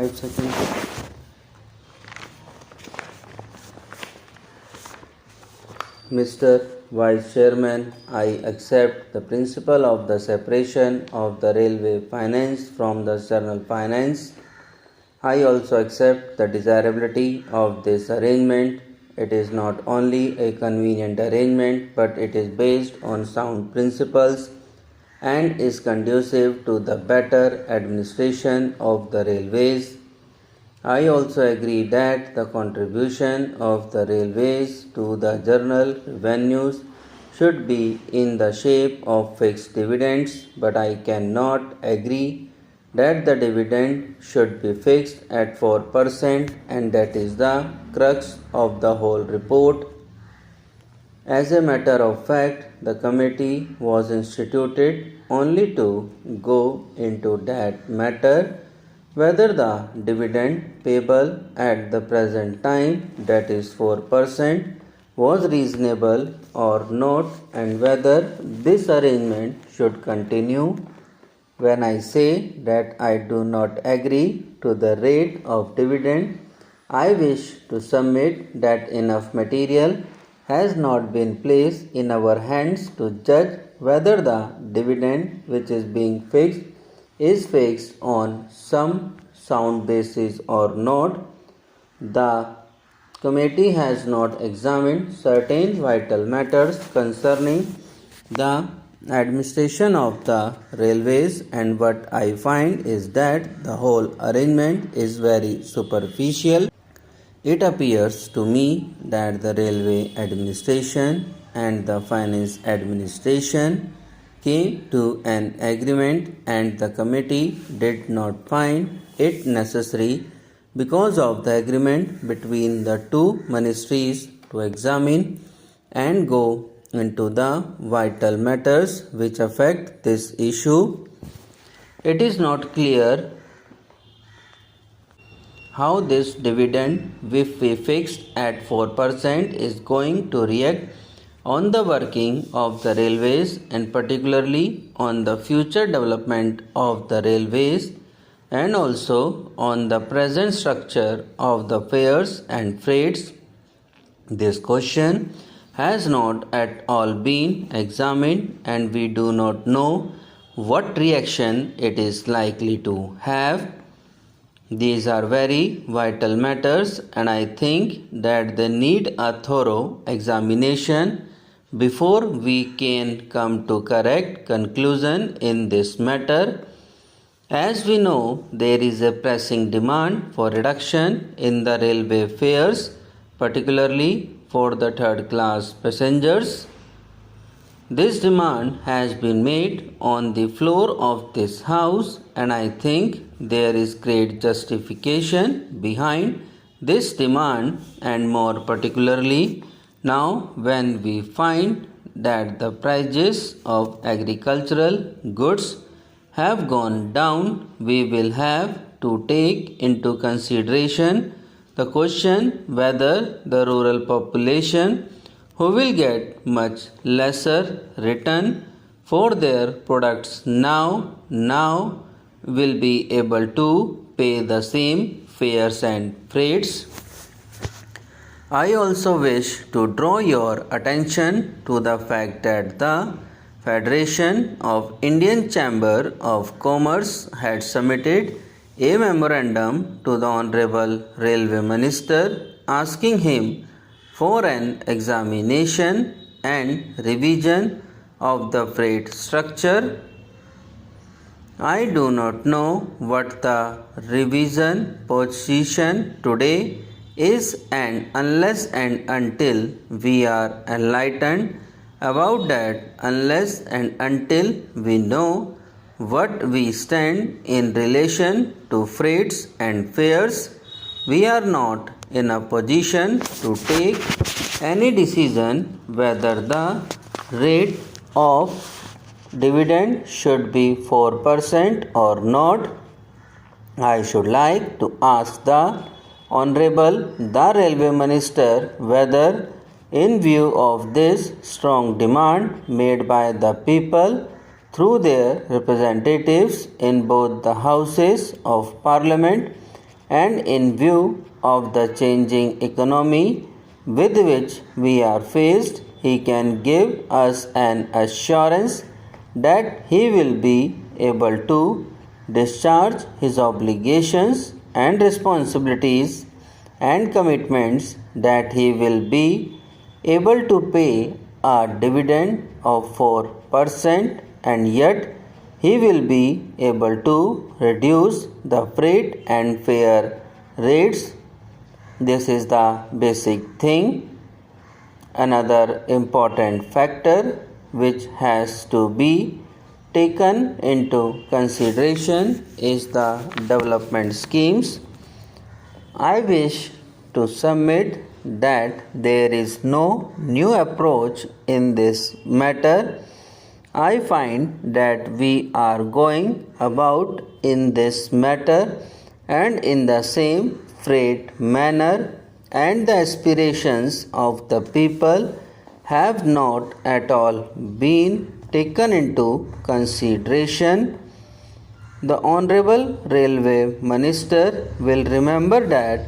5 seconds. Mr. Vice Chairman, I accept the principle of the separation of the railway finance from the general finance. I also accept the desirability of this arrangement. It is not only a convenient arrangement, but it is based on sound principles and is conducive to the better administration of the railways. I also agree that the contribution of the railways to the general revenues should be in the shape of fixed dividends, but I cannot agree that the dividend should be fixed at 4%, and that is the crux of the whole report. As a matter of fact, the committee was instituted only to go into that matter, whether the dividend payable at the present time, that is 4%, was reasonable or not, and whether this arrangement should continue. When I say that I do not agree to the rate of dividend, I wish to submit that enough material has not been placed in our hands to judge whether the dividend which is being fixed is fixed on some sound basis or not. The committee has not examined certain vital matters concerning the administration of the railways, and what I find is that the whole arrangement is very superficial. It appears to me that the railway administration and the finance administration came to an agreement, and the committee did not find it necessary because of the agreement between the two ministries to examine and go into the vital matters which affect this issue. It is not clear how this dividend, if we fixed at 4%, is going to react on the working of the railways, and particularly on the future development of the railways, and also on the present structure of the fares and freights. This question has not at all been examined, and we do not know what reaction it is likely to have. These are very vital matters, and I think that they need a thorough examination before we can come to correct conclusion in this matter. As we know, there is a pressing demand for reduction in the railway fares, particularly for the third class passengers. This demand has been made on the floor of this house, and I think there is great justification behind this demand, and more particularly now when we find that the prices of agricultural goods have gone down, we will have to take into consideration the question whether the rural population, who will get much lesser return for their products now will be able to pay the same fares and freights. I also wish to draw your attention to the fact that the Federation of Indian Chamber of Commerce had submitted a memorandum to the Honorable Railway Minister asking him for an examination and revision of the freight structure. I do not know what the revision position today is, and unless and until we are enlightened about that, unless and until we know what we stand in relation to freights and fares, we are not in a position to take any decision whether the rate of dividend should be 4% or not. I should like to ask the Honorable the Railway Minister whether, in view of this strong demand made by the people through their representatives in both the Houses of Parliament, and in view of the changing economy with which we are faced, he can give us an assurance that he will be able to discharge his obligations and responsibilities and commitments, that he will be able to pay a dividend of 4%, and yet he will be able to reduce the freight and fare rates. This is the basic thing. Another important factor which has to be taken into consideration is the development schemes. I wish to submit that there is no new approach in this matter. I find that we are going about in this matter and in the same freight manner, and the aspirations of the people have not at all been taken into consideration. The Honorable Railway Minister will remember that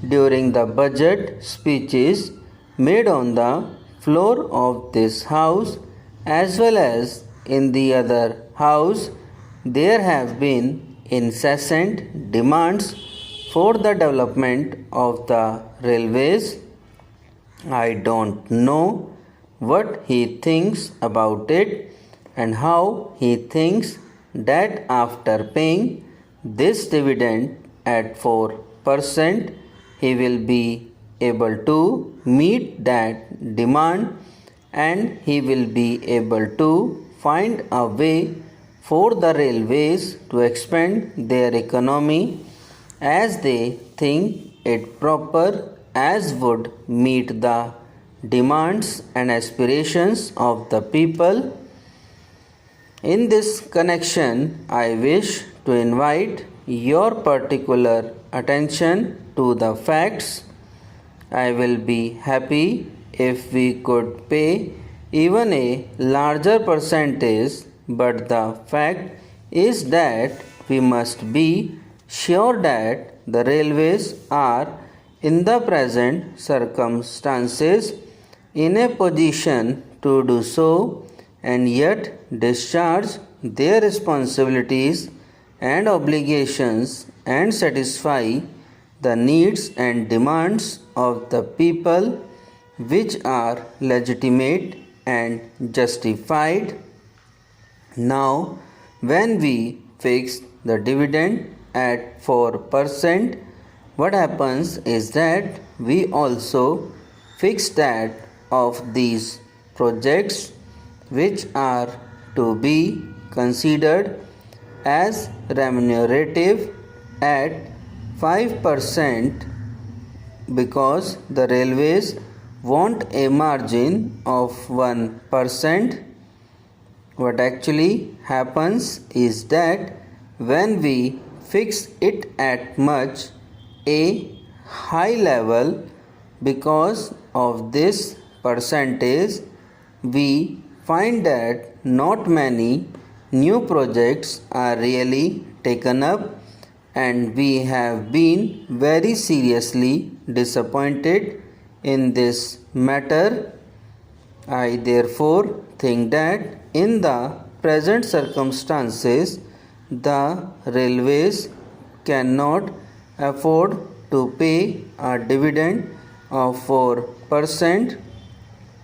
during the budget speeches made on the floor of this house as well as in the other house, there have been incessant demands for the development of the railways. I don't know what he thinks about it and how he thinks that after paying this dividend at 4%, he will be able to meet that demand, and he will be able to find a way for the railways to expand their economy as they think it proper, as would meet the demands and aspirations of the people. In this connection, I wish to invite your particular attention to the facts. I will be happy if we could pay even a larger percentage, but the fact is that we must be sure that the railways are in the present circumstances in a position to do so and yet discharge their responsibilities and obligations and satisfy the needs and demands of the people, which are legitimate and justified. Now, when we fix the dividend at 4%, what happens is that we also fix that of these projects which are to be considered as remunerative at 5%, because the railways want a margin of 1%. What actually happens is that when we fix it at much a high level, because of this percentage, we find that not many new projects are really taken up, and we have been very seriously disappointed in this matter. I therefore think that in the present circumstances, the railways cannot afford to pay a dividend of 4%.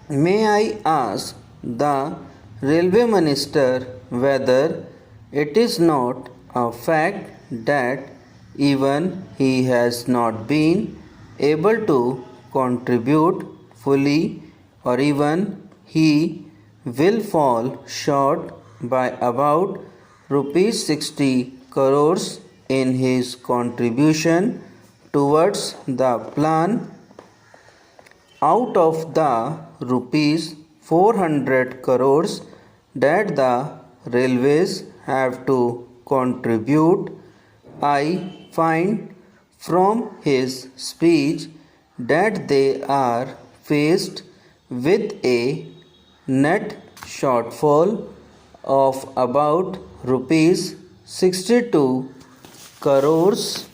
May I ask the Railway Minister whether it is not a fact that even he has not been able to contribute fully, or even he will fall short by about rupees 60 crores in his contribution towards the plan, out of the rupees 400 crores that the railways have to contribute. I find from his speech that they are faced with a net shortfall of about rupees 62 crores.